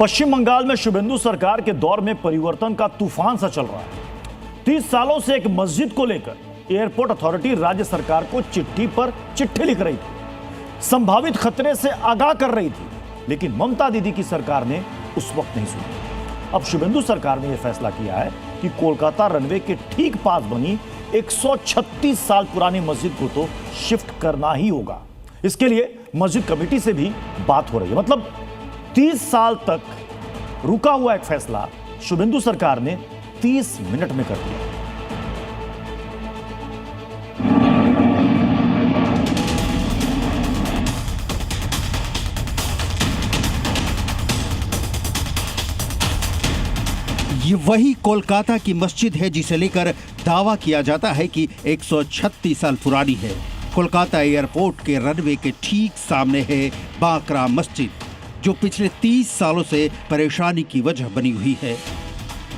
पश्चिम बंगाल में शुभेंदु सरकार के दौर में परिवर्तन का तूफान सा चल रहा है। 30 सालों से एक मस्जिद को लेकर एयरपोर्ट अथॉरिटी राज्य सरकार को चिट्ठी पर चिट्ठी लिख रही थी, संभावित खतरे से आगाह कर रही थी, लेकिन ममता दीदी की सरकार ने उस वक्त नहीं सुनी। अब शुभेंदु सरकार ने यह फैसला किया है कि कोलकाता रनवे के ठीक पास बनी 136 साल पुरानी मस्जिद को तो शिफ्ट करना ही होगा। इसके लिए मस्जिद कमेटी से भी बात हो रही है। मतलब 30 साल तक रुका हुआ एक फैसला शुभेंदु सरकार ने 30 मिनट में कर दिया। ये वही कोलकाता की मस्जिद है जिसे लेकर दावा किया जाता है कि 136 साल पुरानी है। कोलकाता एयरपोर्ट के रनवे के ठीक सामने है बाकरा मस्जिद, जो पिछले 30 सालों से परेशानी की वजह बनी हुई है।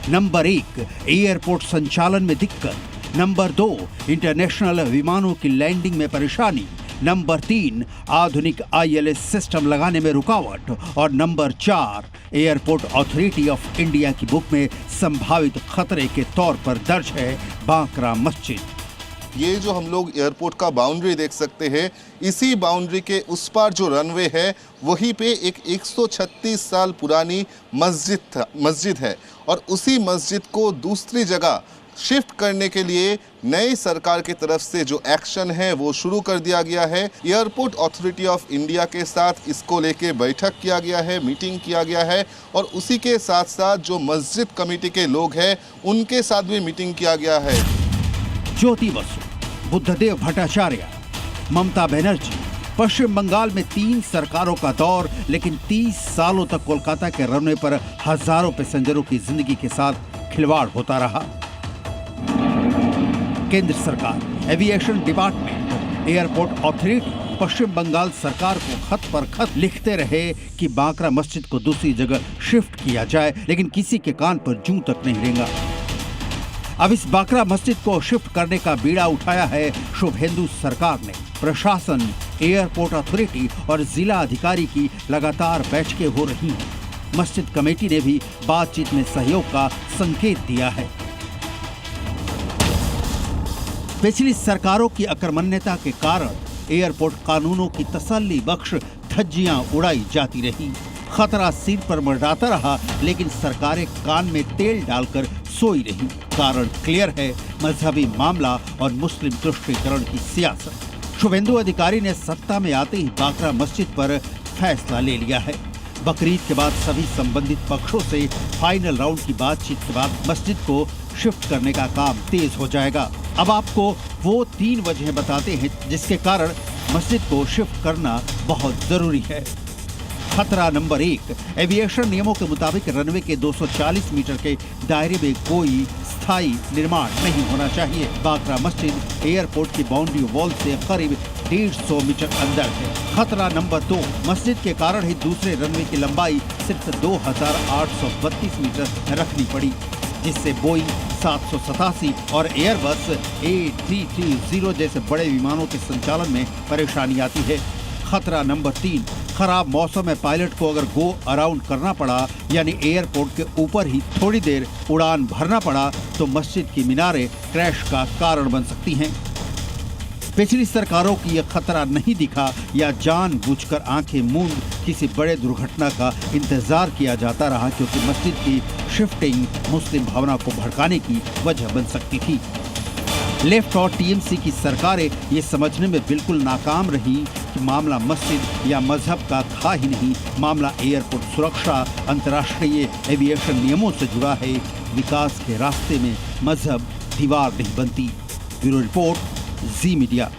नंबर 1, एयरपोर्ट संचालन में दिक्कत। नंबर 2, इंटरनेशनल विमानों की लैंडिंग में परेशानी। नंबर 3, आधुनिक ILS सिस्टम लगाने में रुकावट। और number 4, airport authority of India की बुक में संभावित खतरे के तौर पर दर्ज है बाकरा मस्जिद। ये जो हम लोग एयरपोर्ट का बाउंड्री देख सकते हैं, इसी बाउंड्री के उस पार जो रनवे है वहीं पे एक 136 साल पुरानी मस्जिद है और उसी मस्जिद को दूसरी जगह शिफ्ट करने के लिए नई सरकार की तरफ से जो एक्शन है वो शुरू कर दिया गया है। एयरपोर्ट अथॉरिटी ऑफ इंडिया के साथ इसको लेके बैठक किया गया है, मीटिंग किया गया है और उसी के साथ साथ जो मस्जिद कमेटी के लोग हैं उनके साथ भी मीटिंग किया गया है। ज्योति बसु, बुद्धदेव भट्टाचार्य, ममता बनर्जी, पश्चिम बंगाल में 3 सरकारों का दौर, लेकिन 30 सालों तक कोलकाता के रनवे पर हजारों पैसेंजरों की जिंदगी के साथ खिलवाड़ होता रहा। केंद्र सरकार, एविएशन डिपार्टमेंट, एयरपोर्ट अथॉरिटी पश्चिम बंगाल सरकार को खत पर खत लिखते रहे कि बाकरा मस्जिद को दूसरी जगह शिफ्ट किया जाए, लेकिन किसी के कान पर जूं तक नहीं रेंगा। अब इस बाकरा मस्जिद को शिफ्ट करने का बीड़ा उठाया है शुभेंदु सरकार ने। प्रशासन, एयरपोर्ट अथॉरिटी और जिला अधिकारी की लगातार बैठकें हो रही हैं। मस्जिद कमेटी ने भी बातचीत में सहयोग का संकेत दिया है। पिछली सरकारों की अकर्मण्यता के कारण एयरपोर्ट कानूनों की तसल्ली बख्श धज्जियां उड़ाई जाती रही। खतरा सिर पर मंडराता रहा, लेकिन सरकारें कान में तेल डालकर सोई रही। कारण क्लियर है, मजहबी मामला और मुस्लिम तुष्टीकरण की सियासत। शुभेंदु अधिकारी ने सत्ता में आते ही बाकरा मस्जिद पर फैसला ले लिया है। बकरीद के बाद सभी संबंधित पक्षों से फाइनल राउंड की बातचीत के बाद मस्जिद को शिफ्ट करने का काम तेज हो जाएगा। अब आपको वो 3 वजहें बताते हैं जिसके कारण मस्जिद को शिफ्ट करना बहुत जरूरी है। खतरा नंबर 1, एविएशन नियमों के मुताबिक रनवे के 240 मीटर के दायरे में कोई स्थायी निर्माण नहीं होना चाहिए। बाकरा मस्जिद एयरपोर्ट की बाउंड्री वॉल से करीब 150 मीटर अंदर है। खतरा नंबर 2, मस्जिद के कारण ही दूसरे रनवे की लंबाई सिर्फ 2832 मीटर रखनी पड़ी, जिससे बोइंग 787 और एयरबस A330 जैसे बड़े विमानों के संचालन में परेशानी आती है। खतरा नंबर 3, खराब मौसम में पायलट को अगर गो अराउंड करना पड़ा, यानी एयरपोर्ट के ऊपर ही थोड़ी देर उड़ान भरना पड़ा, तो मस्जिद की मीनारें क्रैश का कारण बन सकती हैं। पिछली सरकारों की यह खतरा नहीं दिखा या जानबूझकर आंखें मूंद किसी बड़े दुर्घटना का इंतजार किया जाता रहा, क्योंकि मस्जिद की शिफ्टिंग मुस्लिम भावना को भड़काने की वजह बन सकती थी। लेफ्ट और TMC की सरकारें ये समझने में बिल्कुल नाकाम रही कि मामला मस्जिद या मजहब का था ही नहीं, मामला एयरपोर्ट सुरक्षा, अंतर्राष्ट्रीय एविएशन नियमों से जुड़ा है। विकास के रास्ते में मजहब दीवार नहीं बनती। ब्यूरो रिपोर्ट, जी मीडिया।